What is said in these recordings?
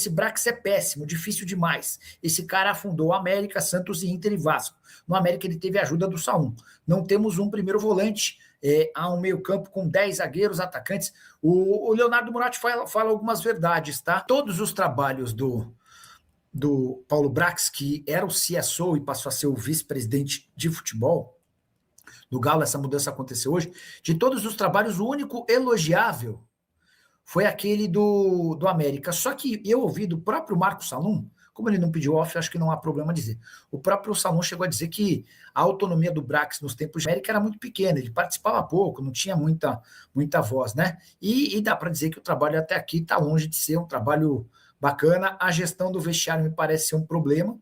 Esse Brax é péssimo, difícil demais. Esse cara afundou o América, Santos e Inter e Vasco. No América ele teve a ajuda do Saúl. Não temos um primeiro volante, há um meio campo com 10 zagueiros, atacantes. O Leonardo Muratti fala algumas verdades, tá? Todos os trabalhos do Paulo Brax, que era o CSO e passou a ser o vice-presidente de futebol do Galo, essa mudança aconteceu hoje, de todos os trabalhos, o único elogiável foi aquele do América. Só que eu ouvi do próprio Marco Salum, como ele não pediu off, acho que não há problema dizer. O próprio Salum chegou a dizer que a autonomia do Brax nos tempos de América era muito pequena, ele participava pouco, não tinha muita voz, né? E dá para dizer que o trabalho até aqui está longe de ser um trabalho bacana. A gestão do vestiário me parece ser um problema,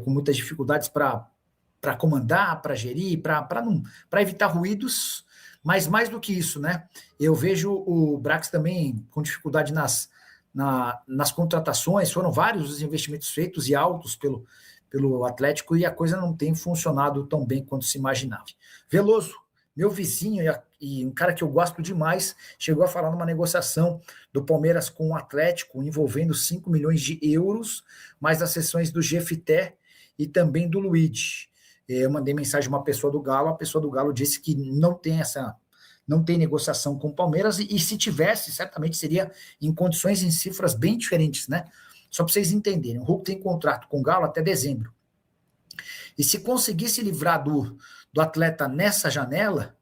com muitas dificuldades para comandar, para gerir, para evitar ruídos. Mas mais do que isso, né? Eu vejo o Brax também com dificuldade nas contratações. Foram vários os investimentos feitos e altos pelo Atlético e a coisa não tem funcionado tão bem quanto se imaginava. Veloso, meu vizinho e um cara que eu gosto demais, chegou a falar numa negociação do Palmeiras com o Atlético envolvendo 5 milhões de euros, mais as sessões do Jefité e também do Luigi. Eu mandei mensagem a uma pessoa do Galo, a pessoa do Galo disse que não tem negociação com o Palmeiras, e se tivesse, certamente seria em condições, em cifras bem diferentes, né? Só para vocês entenderem, o Hulk tem contrato com o Galo até dezembro. E se conseguir se livrar do atleta nessa janela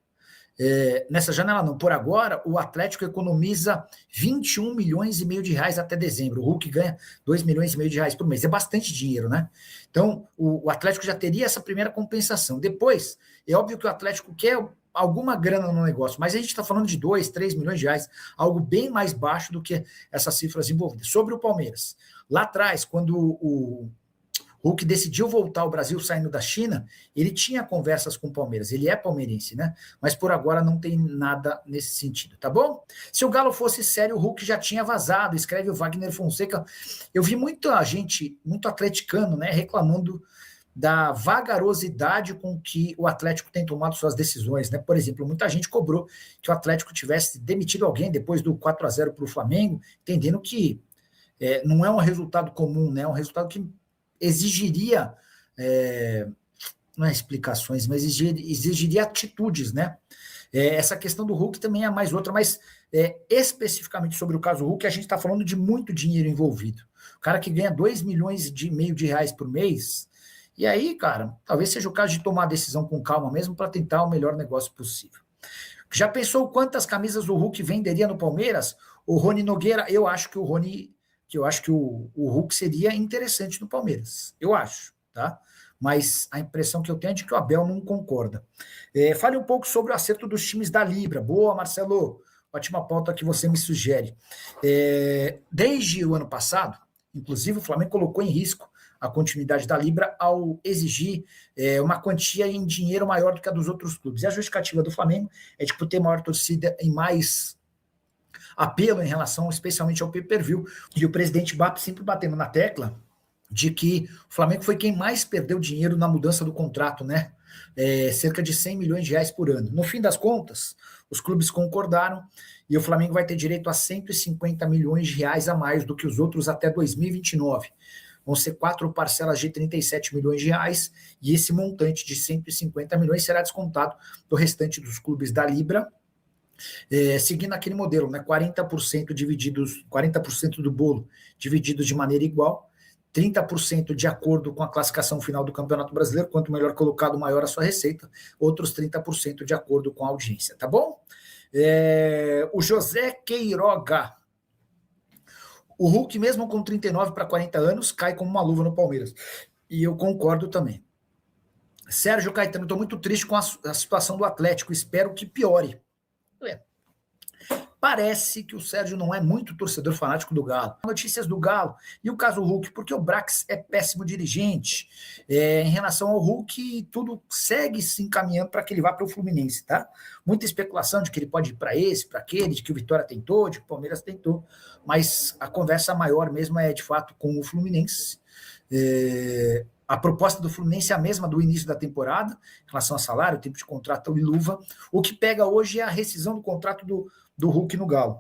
não, por agora, o Atlético economiza 21 milhões e meio de reais até dezembro. O Hulk ganha 2 milhões e meio de reais por mês. É bastante dinheiro, né? Então, o Atlético já teria essa primeira compensação. Depois, é óbvio que o Atlético quer alguma grana no negócio, mas a gente está falando de 2, 3 milhões de reais, algo bem mais baixo do que essas cifras envolvidas. Sobre o Palmeiras, lá atrás, quando o Hulk decidiu voltar ao Brasil saindo da China, ele tinha conversas com o Palmeiras, ele é palmeirense, né? Mas por agora não tem nada nesse sentido, tá bom? Se o Galo fosse sério, o Hulk já tinha vazado, escreve o Wagner Fonseca. Eu vi muita gente, muito atleticano, né, reclamando da vagarosidade com que o Atlético tem tomado suas decisões, né? Por exemplo, muita gente cobrou que o Atlético tivesse demitido alguém depois do 4-0 para o Flamengo, entendendo que não é um resultado comum, né? É um resultado que exigiria, não é explicações, mas exigiria atitudes, né? Essa questão do Hulk também é mais outra, mas especificamente sobre o caso Hulk, a gente está falando de muito dinheiro envolvido. O cara que ganha 2 milhões e meio de reais por mês, e aí, cara, talvez seja o caso de tomar a decisão com calma mesmo para tentar o melhor negócio possível. Já pensou quantas camisas o Hulk venderia no Palmeiras? O Rony Nogueira, eu acho que o Hulk seria interessante no Palmeiras. Eu acho, tá? Mas a impressão que eu tenho é de que o Abel não concorda. Fale um pouco sobre o acerto dos times da Libra. Boa, Marcelo. Ótima pauta que você me sugere. Desde o ano passado, inclusive, o Flamengo colocou em risco a continuidade da Libra ao exigir uma quantia em dinheiro maior do que a dos outros clubes. E a justificativa do Flamengo é de ter maior torcida e mais apelo em relação especialmente ao pay-per-view, e o presidente BAP sempre batendo na tecla de que o Flamengo foi quem mais perdeu dinheiro na mudança do contrato, né? Cerca de 100 milhões de reais por ano. No fim das contas, os clubes concordaram e o Flamengo vai ter direito a 150 milhões de reais a mais do que os outros até 2029. Vão ser 4 parcelas de 37 milhões de reais e esse montante de 150 milhões será descontado do restante dos clubes da Libra, seguindo aquele modelo, né? 40% divididos, 40% do bolo divididos de maneira igual, 30% de acordo com a classificação final do Campeonato Brasileiro, quanto melhor colocado, maior a sua receita, outros 30% de acordo com a audiência, tá bom? O José Queiroga, o Hulk, mesmo com 39 para 40 anos, cai como uma luva no Palmeiras, e eu concordo também. Sérgio Caetano, estou muito triste com a situação do Atlético, espero que piore. Parece que o Sérgio não é muito torcedor fanático do Galo. Notícias do Galo e o caso Hulk, porque o Brax é péssimo dirigente. Em relação ao Hulk, tudo segue se encaminhando para que ele vá para o Fluminense, tá? Muita especulação de que ele pode ir para esse, para aquele, de que o Vitória tentou, de que o Palmeiras tentou, mas a conversa maior mesmo é, de fato, com o Fluminense. A proposta do Fluminense é a mesma do início da temporada, em relação a salário, tempo de contrato e luva. O que pega hoje é a rescisão do contrato do Hulk no Galo.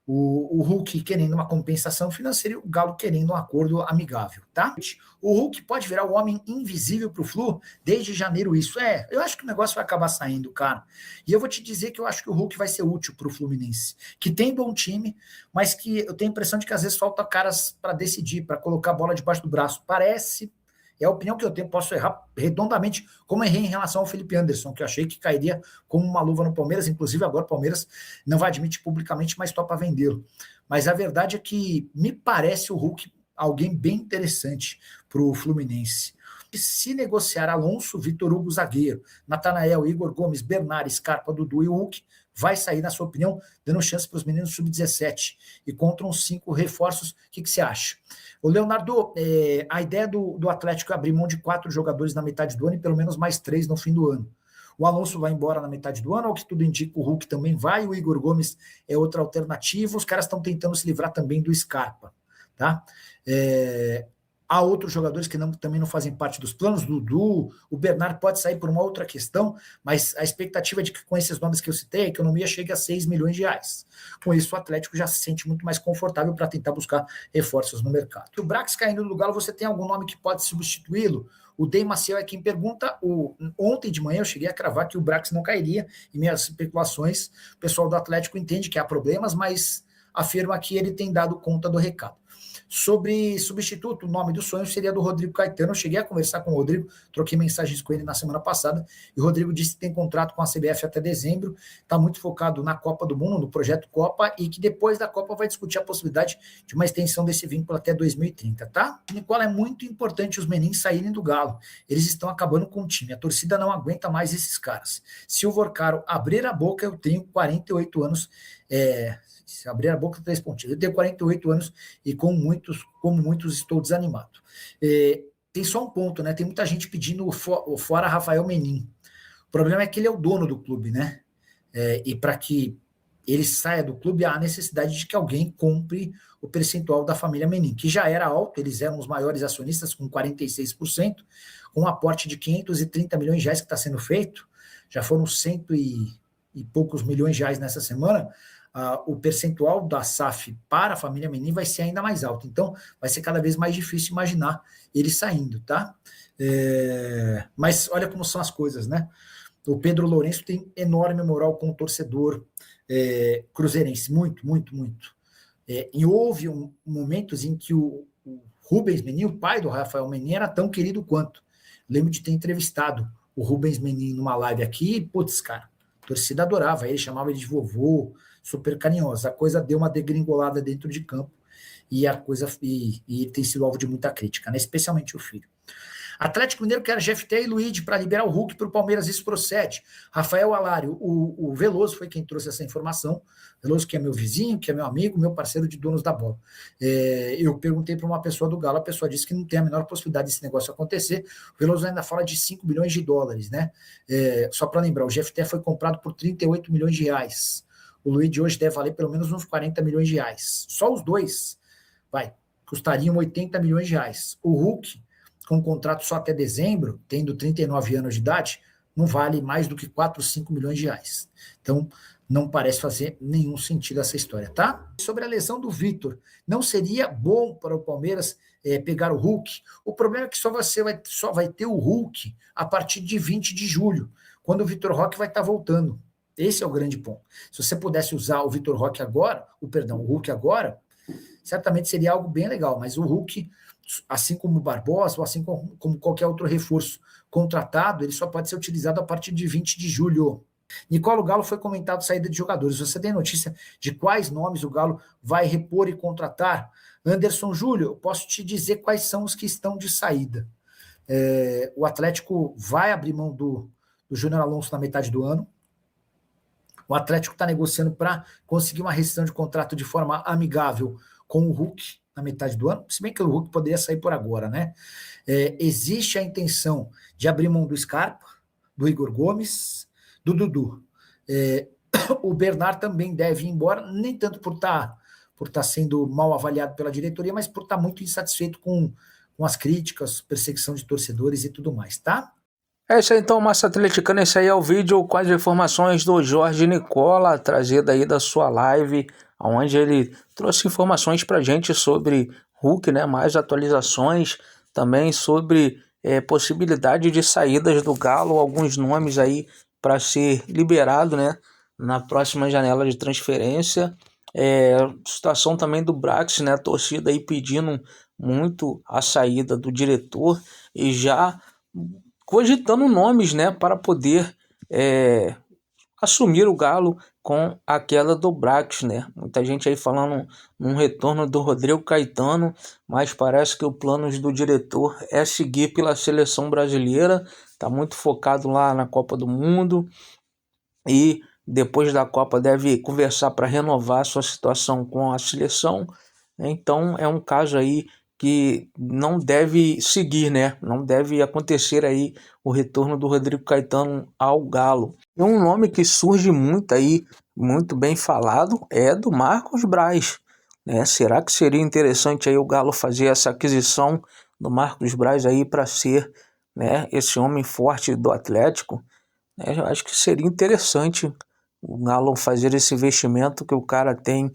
O Hulk querendo uma compensação financeira e o Galo querendo um acordo amigável, tá? O Hulk pode virar o homem invisível pro Flu desde janeiro, isso. Eu acho que o negócio vai acabar saindo, cara. E eu vou te dizer que eu acho que o Hulk vai ser útil pro Fluminense, que tem bom time, mas que eu tenho a impressão de que às vezes falta caras para decidir, para colocar a bola debaixo do braço. Parece, é a opinião que eu tenho, posso errar redondamente, como errei em relação ao Felipe Anderson, que eu achei que cairia como uma luva no Palmeiras, inclusive agora o Palmeiras não vai admitir publicamente, mas topa vendê-lo. Mas a verdade é que me parece o Hulk alguém bem interessante para o Fluminense. Se negociar Alonso, Vitor Hugo, zagueiro, Natanael, Igor Gomes, Bernard, Scarpa, Dudu e Hulk, vai sair, na sua opinião, dando chance para os meninos sub-17 e contra uns 5 reforços. O que você acha? O Leonardo, a ideia do Atlético é abrir mão de 4 jogadores na metade do ano e pelo menos mais 3 no fim do ano. O Alonso vai embora na metade do ano, ao que tudo indica, o Hulk também vai, o Igor Gomes é outra alternativa, os caras estão tentando se livrar também do Scarpa, tá? Há outros jogadores que também não fazem parte dos planos, Dudu, o Bernard pode sair por uma outra questão, mas a expectativa é de que com esses nomes que eu citei, a economia chegue a 6 milhões de reais. Com isso, o Atlético já se sente muito mais confortável para tentar buscar reforços no mercado. O Brax caindo do Galo, você tem algum nome que pode substituí-lo? O Dey Maciel é quem pergunta. Ontem de manhã eu cheguei a cravar que o Brax não cairia, em minhas especulações, o pessoal do Atlético entende que há problemas, mas afirma que ele tem dado conta do recado. Sobre substituto, o nome do sonho seria do Rodrigo Caetano. Eu cheguei a conversar com o Rodrigo, troquei mensagens com ele na semana passada, e o Rodrigo disse que tem contrato com a CBF até dezembro, está muito focado na Copa do Mundo, no projeto Copa, e que depois da Copa vai discutir a possibilidade de uma extensão desse vínculo até 2030, tá? Nicola, é muito importante os meninos saírem do Galo. Eles estão acabando com o time. A torcida não aguenta mais esses caras. Se o Vorcaro abrir a boca, eu tenho 48 anos, se abrir a boca, 3 pontinhos. Eu tenho 48 anos e como muitos estou desanimado. Tem só um ponto, né? Tem muita gente pedindo fora Rafael Menin. O problema é que ele é o dono do clube, né? E para que ele saia do clube, há a necessidade de que alguém compre o percentual da família Menin, que já era alto, eles eram os maiores acionistas, com 46%, com um aporte de 530 milhões de reais que está sendo feito, já foram 100 e poucos milhões de reais nessa semana. O percentual da SAF para a família Menin vai ser ainda mais alto. Então, vai ser cada vez mais difícil imaginar ele saindo, tá? Mas olha como são as coisas, né? O Pedro Lourenço tem enorme moral com o torcedor cruzeirense, muito, muito, muito. E houve momentos em que o Rubens Menin, o pai do Rafael Menin, era tão querido quanto. Lembro de ter entrevistado o Rubens Menin numa live aqui, e, putz, cara, a torcida adorava ele, chamava ele de vovô, super carinhosa. A coisa deu uma degringolada dentro de campo e tem sido alvo de muita crítica, né? Especialmente o filho. Atlético Mineiro quer GFT e Luigi para liberar o Hulk para o Palmeiras, isso procede. Rafael Alário, o Veloso foi quem trouxe essa informação. Veloso, que é meu vizinho, que é meu amigo, meu parceiro de donos da bola. Eu perguntei para uma pessoa do Galo, a pessoa disse que não tem a menor possibilidade desse negócio acontecer. O Veloso ainda fala de 5 bilhões de dólares, né? Só para lembrar, o GFT foi comprado por 38 milhões de reais. O Luigi hoje deve valer pelo menos uns 40 milhões de reais. Só os dois, custariam 80 milhões de reais. O Hulk, com um contrato só até dezembro, tendo 39 anos de idade, não vale mais do que 4, 5 milhões de reais. Então, não parece fazer nenhum sentido essa história, tá? Sobre a lesão do Vitor, não seria bom para o Palmeiras pegar o Hulk? O problema é que só vai ter o Hulk a partir de 20 de julho, quando o Vitor Roque vai estar voltando. Esse é o grande ponto. Se você pudesse usar o Vitor Roque agora, o Hulk agora, certamente seria algo bem legal, mas o Hulk, assim como o Barbosa, ou assim como qualquer outro reforço contratado, ele só pode ser utilizado a partir de 20 de julho. Nicola, o Galo foi comentado saída de jogadores. Você tem notícia de quais nomes o Galo vai repor e contratar? Anderson Júlio, eu posso te dizer quais são os que estão de saída. O Atlético vai abrir mão do Júnior Alonso na metade do ano. O Atlético está negociando para conseguir uma rescisão de contrato de forma amigável com o Hulk na metade do ano, se bem que o Hulk poderia sair por agora, né? Existe a intenção de abrir mão do Scarpa, do Igor Gomes, do Dudu. O Bernard também deve ir embora, nem tanto por estar sendo mal avaliado pela diretoria, mas por estar muito insatisfeito com as críticas, perseguição de torcedores e tudo mais, tá? É isso aí então, Massa Atleticana, esse aí é o vídeo com as informações do Jorge Nicola, trazido aí da sua live onde ele trouxe informações para a gente sobre Hulk, né? Mais atualizações também sobre possibilidade de saídas do Galo, alguns nomes aí para ser liberado, né? Na próxima janela de transferência. Situação também do Brax, né? A torcida aí pedindo muito a saída do diretor e já cogitando nomes, né? Para poder assumir o Galo com a queda do Brax, né? Muita gente aí falando num retorno do Rodrigo Caetano, mas parece que o plano do diretor é seguir pela seleção brasileira, tá muito focado lá na Copa do Mundo e depois da Copa deve conversar para renovar sua situação com a seleção. Então é um caso aí que não deve seguir, né? Não deve acontecer aí o retorno do Rodrigo Caetano ao Galo. E um nome que surge muito aí, muito bem falado, é do Marcos Braz, né? Será que seria interessante aí o Galo fazer essa aquisição do Marcos Braz aí para ser, né, esse homem forte do Atlético? Eu acho que seria interessante o Galo fazer esse investimento, que o cara tem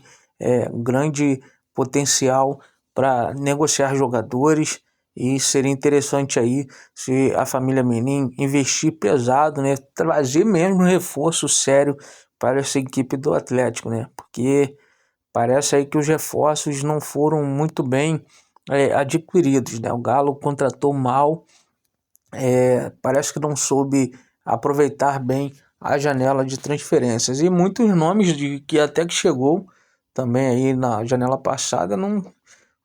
um grande potencial para negociar jogadores, e seria interessante aí se a família Menin investir pesado, né, trazer mesmo um reforço sério para essa equipe do Atlético, né, porque parece aí que os reforços não foram muito bem adquiridos, né, o Galo contratou mal, parece que não soube aproveitar bem a janela de transferências, e muitos nomes de que até que chegou também aí na janela passada não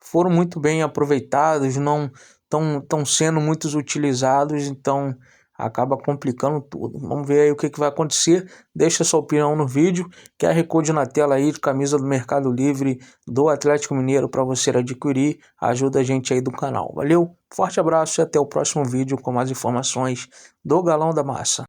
foram muito bem aproveitados, não estão sendo muitos utilizados, então acaba complicando tudo. Vamos ver aí o que vai acontecer. Deixa sua opinião no vídeo, QR Code na tela aí de camisa do Mercado Livre do Atlético Mineiro para você adquirir, ajuda a gente aí do canal. Valeu, forte abraço e até o próximo vídeo com mais informações do Galão da Massa.